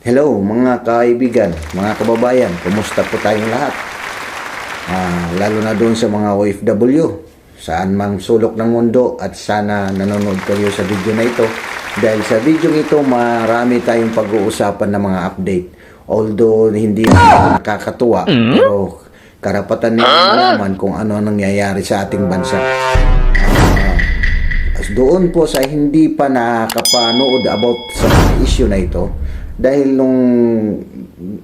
Hello mga kaibigan, mga kababayan, kumusta po tayong lahat? Lalo na doon sa mga OFW, saan mang sulok ng mundo, at sana nanonood kayo sa video na ito. Dahil sa video ito, marami tayong pag-uusapan ng mga update. Although hindi nakakatuwa, pero karapatan nila malaman kung ano ang nangyayari sa ating bansa. Doon po sa hindi pa nakapanood about sa issue na ito, dahil nung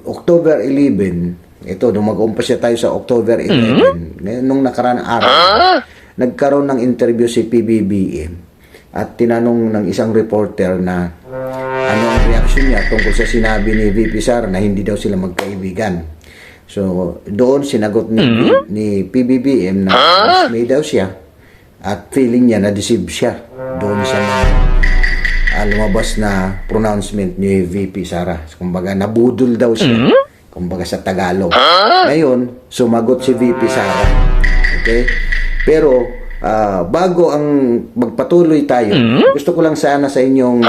October 11, ito, nung mag-umpisa tayo sa October 11, nung nakaraan araw, nagkaroon ng interview si PBBM at tinanong ng isang reporter na ano ang reaction niya tungkol sa sinabi ni VP Sara na hindi daw sila magkaibigan. So, doon sinagot ni PBBM na may daw siya at feeling niya na-deceive siya doon sa lumabas na pronouncement ni VP Sara. Kumbaga, nabudol daw siya. Kumbaga sa Tagalog. Ngayon, sumagot si VP Sara. Okay? Pero, bago ang magpatuloy tayo, gusto ko lang sana sa inyong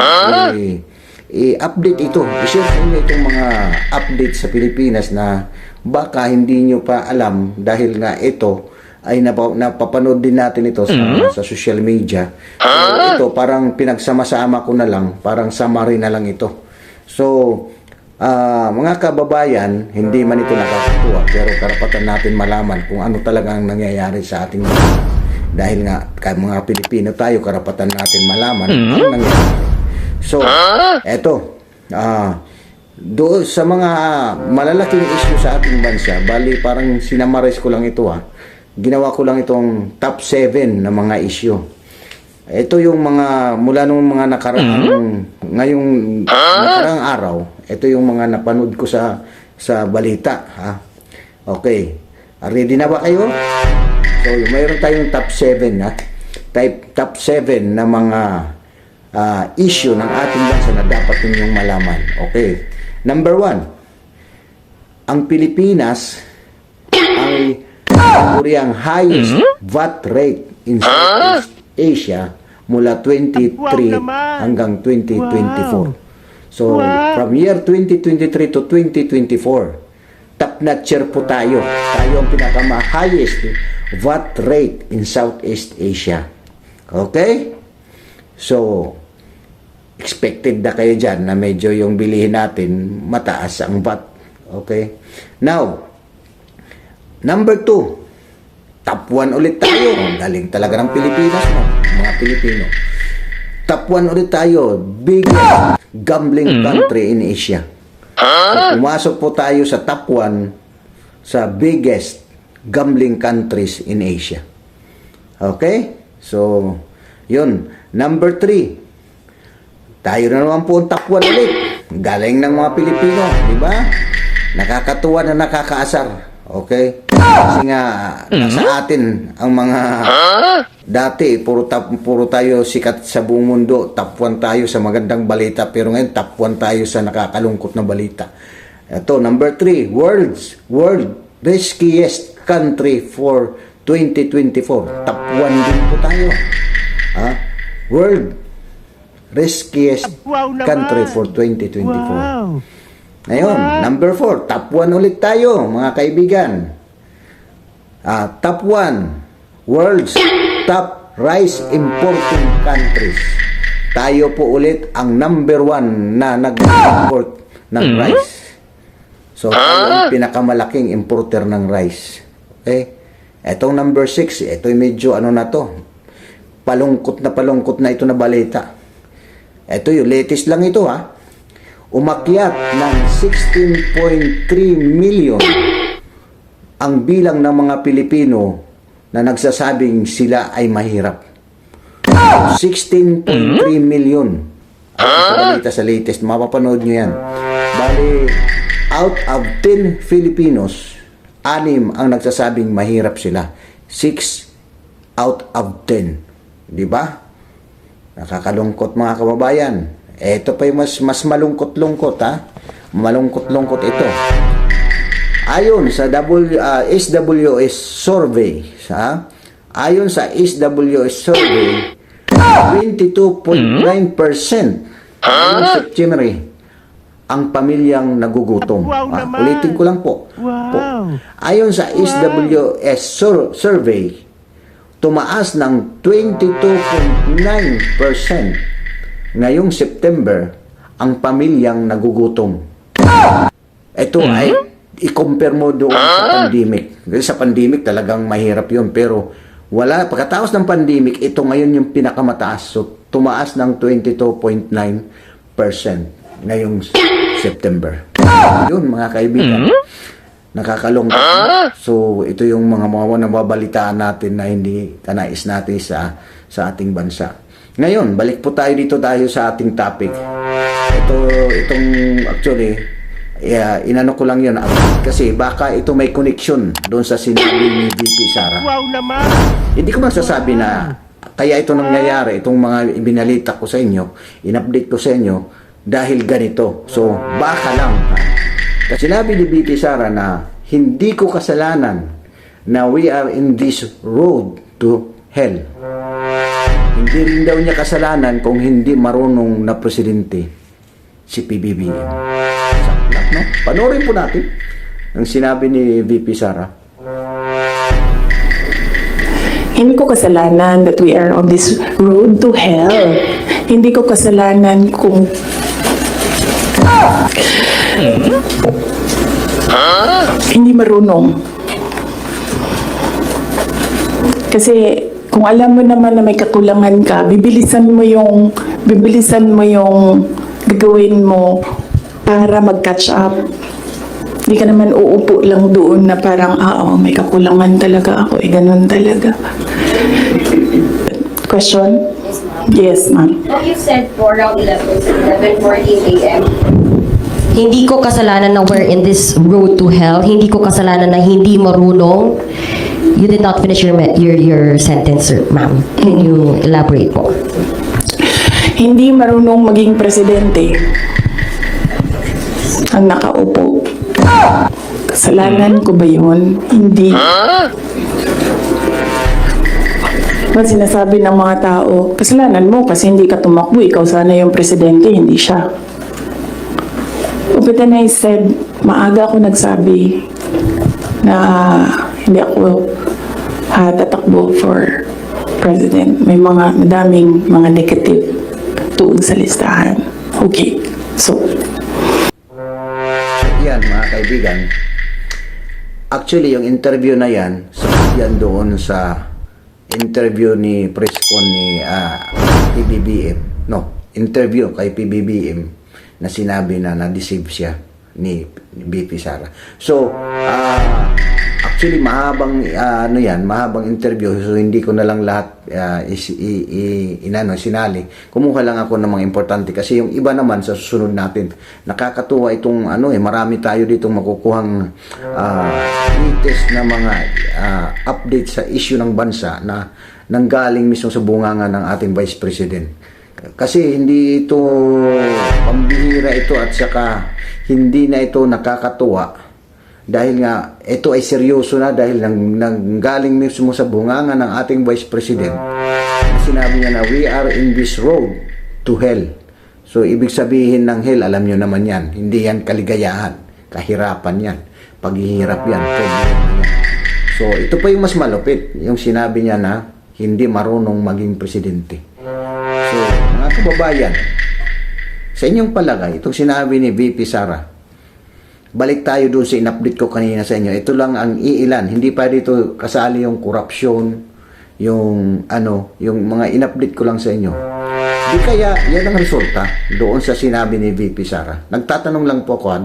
i-update ito. I-share sa inyo itong mga update sa Pilipinas na baka hindi nyo pa alam dahil nga ito ay napapanood din natin ito sa social media. So, ito parang pinagsama-sama ko na lang, parang summary na lang ito. So, mga kababayan, hindi man ito nakakatuwa, pero karapatan natin malaman kung ano talaga ang nangyayari sa ating bansa. Dahil nga, mga Pilipino tayo, karapatan natin malaman ang nangyayari. So, eto, doon sa mga malalaking issue sa ating bansa, bali parang sinamaris ko lang ito ginawa ko lang itong top 7 na mga issue. Ito yung mga, mula nung mga ngayong nakarang araw, ito yung mga napanood ko sa balita. Okay. Ready na ba kayo? So, mayroon tayong top 7, top 7 na mga issue ng ating bansa na dapat ninyong malaman. Okay. Number 1, ang Pilipinas ay ang highest VAT rate in Southeast Asia mula 23 hanggang 2024. So, from year 2023 to 2024, top notcher po tayo. Tayo ang pinaka-highest VAT rate in Southeast Asia. Okay? So, expected na kayo dyan na medyo yung bilihin natin mataas ang VAT. Okay? Now, number 2, top 1 ulit tayo. Galing talaga ng Pilipinas, mga Pilipino. Top 1 ulit tayo. Biggest gambling country in Asia. So, pumasok po tayo sa top 1 sa biggest gambling countries in Asia. Okay? So, yun. Number 3, tayo na naman po ang top 1 ulit. Galing ng mga Pilipino. Diba? Nakakatuwa na nakakaasar. Okay? Kasi nga, nasa atin ang mga dati, puro tayo sikat sa buong mundo. Top 1 tayo sa magandang balita. Pero ngayon, top 1 tayo sa nakakalungkot na balita. Ito, number 3, world riskiest country for 2024. Top 1 din po tayo. World riskiest country for 2024. Wow. Ngayon, number 4, top 1 ulit tayo, mga kaibigan. Top 1, world's top rice importing countries. Tayo po ulit ang number 1 na nag-import ng rice. So, tayo ang pinakamalaking importer ng rice. Okay? Etong number 6, ito yung medyo na to. Palungkot na ito na balita. Ito yung latest lang ito, umakyat ng 16.3 million ang bilang ng mga Pilipino na nagsasabing sila ay mahirap. 16.3 million ang balita sa latest. Mapapanood nyo yan. Bali, out of 10 Filipinos, 6 ang nagsasabing mahirap sila. 6 out of 10. Diba? Nakakalungkot, mga kababayan. Ito pa yung mas malungkot-lungkot, malungkot-lungkot ito. Ayon sa SWS survey, ayon sa SWS survey, 22.9% ngayong September ang pamilyang nagugutom. Ulitin ko lang po. Ayon sa SWS survey, tumaas ng 22.9% ngayong September ang pamilyang nagugutom. Ito ay i-compare mo doon sa pandemic. Kasi sa pandemic talagang mahirap yun. Pero wala, pagkatapos ng pandemic, ito ngayon yung pinakamataas. So, tumaas ng 22.9% ngayong September. Yun, mga kaibigan. Nakakalungkot. So, ito yung mga nababalitaan natin na hindi kanais natin sa ating bansa. Ngayon, balik po tayo dito sa ating topic. Itong actually, inano ko lang yun kasi baka ito may connection doon sa sinabi ni VP Sara. Hindi ko masasabi na kaya ito nangyayari, itong mga ibinalita ko sa inyo, in-update ko sa inyo dahil ganito. So, baka lang. Kasi sinabi ni VP Sara na hindi ko kasalanan na we are in this road to hell. Hindi rin daw niya kasalanan kung hindi marunong na presidente si PBBM. Saklap, no? Panoorin po natin ang sinabi ni VP Sara. Hindi ko kasalanan that we are on this road to hell. Hindi ko kasalanan kung hindi marunong. Kasi kung alam mo naman na may kakulangan ka, bibilisan mo yung gagawin mo para mag-catch up. Hindi ka naman uupo lang doon na parang, may kakulangan talaga ako. Ganun talaga. Question? Yes, ma'am. You said for around 11:40 a.m. Hindi ko kasalanan na we're in this road to hell. Hindi ko kasalanan na hindi marunong. You did not finish your sentence, sir, ma'am. Can you elaborate po? Hindi marunong maging presidente ang nakaupo. Kasalanan ko ba yun? Hindi. Ba't sinasabi ng mga tao, kasalanan mo kasi hindi ka tumakbo, ikaw sana yung presidente, hindi siya. But then I said, maaga ako nagsabi na hindi ako tatakbo for president. May madaming mga negative tuon sa listahan. Okay. So, yan, mga kaibigan. Actually, yung interview na yan, yan doon sa interview ni Prescon ni PBBM. No, interview kay PBBM na sinabi na na-deceive siya ni VP Sara. So, actually, mahabang mahabang interview. So, hindi ko na lang lahat sinali. Kumuha lang ako ng mga importante kasi yung iba naman sa susunod natin. Nakakatuwa itong marami tayo dito makukuhang latest na mga update sa issue ng bansa na nanggaling mismo sa bunganga ng ating Vice President. Kasi hindi ito pambihira ito at saka hindi na ito nakakatuwa dahil nga ito ay seryoso na dahil nanggaling mismo sa bunganga ng ating Vice President. Sinabi niya na we are in this road to hell. So ibig sabihin ng hell, alam niyo naman yan, hindi yan kaligayahan, kahirapan yan, paghihirap yan, problema yan. So ito pa yung mas malupit, yung sinabi niya na hindi marunong maging presidente. So, mga kababayan, sa inyong palagay, itong sinabi ni VP Sara, balik tayo doon sa in-update ko kanina sa inyo. Ito lang ang iilan. Hindi pa dito kasali yung corruption, yung mga in-update ko lang sa inyo. Di kaya, yan ang resulta doon sa sinabi ni VP Sara. Nagtatanong lang po ako,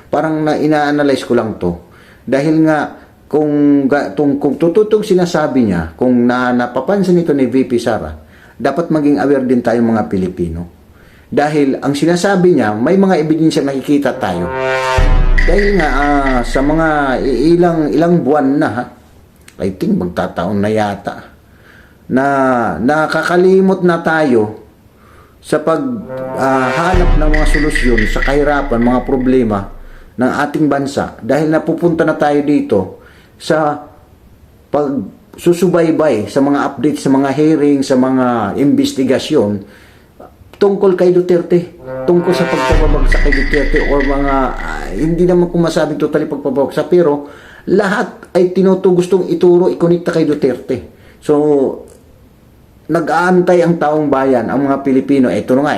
parang ina-analyze ko lang to. Dahil nga, kung tututong sinasabi niya, kung napapansin ito ni VP Sara, dapat maging aware din tayo mga Pilipino. Dahil ang sinasabi niya, may mga ebidensya nakikita tayo. Dahil nga sa mga ilang buwan na, I think magtataon na yata, na nakakalimot na tayo sa paghanap ng mga solusyon sa kahirapan, mga problema ng ating bansa. Dahil napupunta na tayo dito sa pagsusubaybay sa mga updates, sa mga hearing, sa mga investigasyon tungkol kay Duterte, tungkol sa pagpapabagsak kay Duterte or mga, hindi naman ko masabing totally pagpapabagsak, pero lahat ay gustong ituro, ikonekta kay Duterte. So, nag-aantay ang taong bayan, ang mga Pilipino. Ito na nga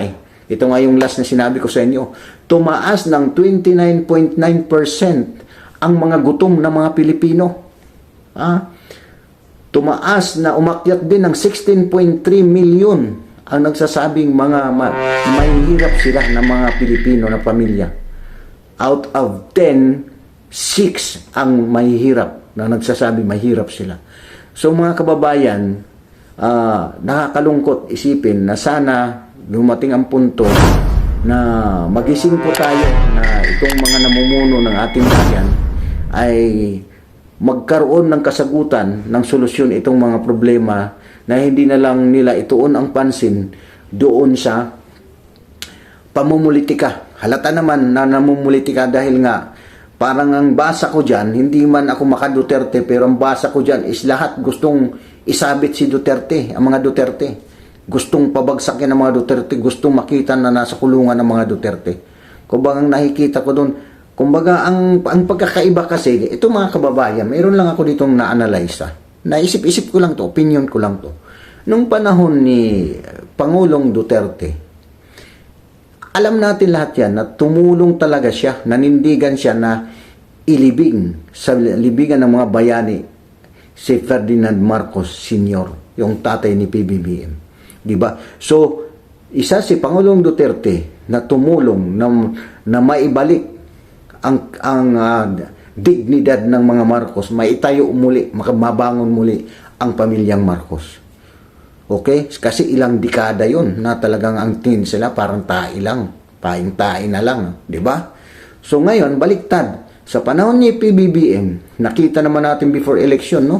ito nga yung last na sinabi ko sa inyo. Tumaas ng 29.9% ang mga gutom na mga Pilipino. Tumaas na umakyat din ng 16.3 million ang nagsasabing mga mahihirap sila na mga Pilipino na pamilya. Out of 10, 6 ang mahihirap na nagsasabing mahirap sila. So mga kababayan, nakakalungkot isipin na sana dumating ang punto na magising po tayo na itong mga namumuno ng ating bayan ay magkaroon ng kasagutan ng solusyon itong mga problema na hindi na lang nila ituon ang pansin doon sa pamumulitika. Halata naman na namumulitika dahil nga parang ang basa ko dyan, hindi man ako maka-Duterte, pero ang basa ko dyan is lahat gustong isabit si Duterte, ang mga Duterte. Gustong pabagsakin ang mga Duterte, gustong makita na nasa kulungan ng mga Duterte. Kumbaga ang nakikita ko doon, kumbaga ang pagkakaiba kasi, ito mga kababayan, mayroon lang ako ditong na-analyze. Naisip-isip ko lang to, opinion ko lang to. Nung panahon ni Pangulong Duterte, alam natin lahat yan na tumulong talaga siya, nanindigan siya na ilibing sa libigan ng mga bayani si Ferdinand Marcos Sr., yung tatay ni PBBM. Diba? So, isa si Pangulong Duterte na tumulong na maibalik ang dignidad ng mga Marcos, maitayo muli, mabangon muli ang pamilyang Marcos. Okay? Kasi ilang dekada yun na talagang ang tingin sila parang tae lang. Paing-tae na lang. Diba? So ngayon, baliktad. Sa panahon ni PBBM, nakita naman natin before election, no?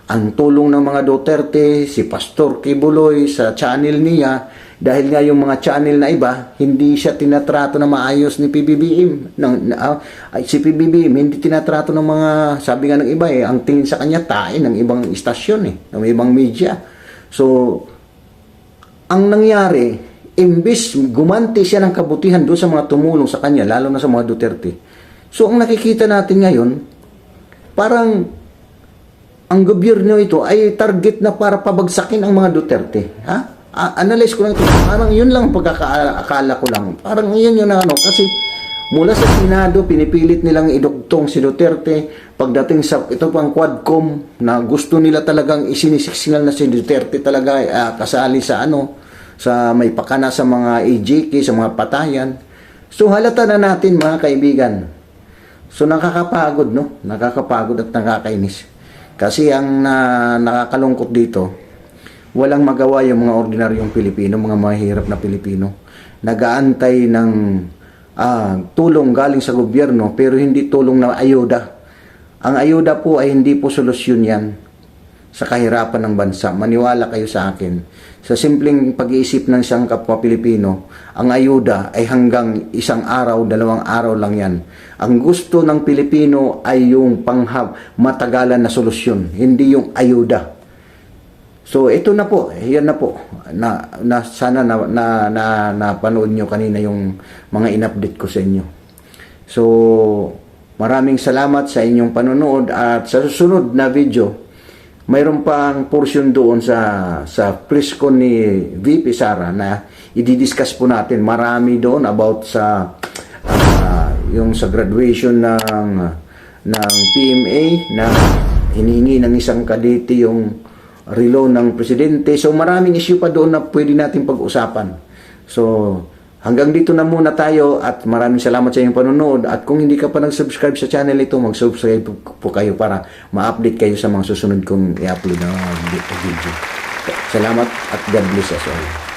Ang tulong ng mga Duterte, si Pastor Kibuloy sa channel niya, dahil nga yung mga channel na iba, hindi siya tinatrato na maayos ni PBBM. Si PBBM, hindi tinatrato ng mga, sabi nga ng iba ang tingin sa kanya, tae ng ibang istasyon ng ibang media. So, ang nangyari, imbis gumanti siya ng kabutihan doon sa mga tumulong sa kanya, lalo na sa mga Duterte. So, ang nakikita natin ngayon, parang ang gobyerno ito ay target na para pabagsakin ang mga Duterte. Analyze ko lang ito. Parang yun lang pagkakaakala ko lang. Parang yun yung kasi mula sa Senado, pinipilit nilang idugtong si Duterte. Pagdating sa ito pang Quadcom na gusto nila talagang isinisignal na si Duterte talaga kasali sa sa may pakana sa mga AJK, sa mga patayan. So halata na natin mga kaibigan. So nakakapagod, no? Nakakapagod at nakakainis. Kasi ang nakakalungkot dito, walang magawa yung mga ordinaryong Pilipino, mga mahirap na Pilipino. Nag-aantay ng tulong galing sa gobyerno pero hindi tulong na ayuda. Ang ayuda po ay hindi po solusyon yan sa kahirapan ng bansa. Maniwala kayo sa akin. Sa simpleng pag-iisip ng isang kapwa Pilipino, ang ayuda ay hanggang 1 araw, 2 araw lang yan. Ang gusto ng Pilipino ay yung matagalan na solusyon, hindi yung ayuda. So ito na po, yan na po. Sana napanood nyo kanina yung mga in-update ko sa inyo. So, maraming salamat sa inyong panonood at sa susunod na video, mayroon pang portion doon sa presko ni VP Sara na i-discuss po natin. Marami doon about sa yung sa graduation ng PMA na hinihingi ng isang kadete yung relo ng presidente. So maraming issue pa doon na pwede natin pag-usapan. So hanggang dito na muna tayo at maraming salamat sa inyong panonood. At kung hindi ka pa nag-subscribe sa channel ito, mag-subscribe po kayo para ma-update kayo sa mga susunod kong i-upload na video. Salamat at God bless us all.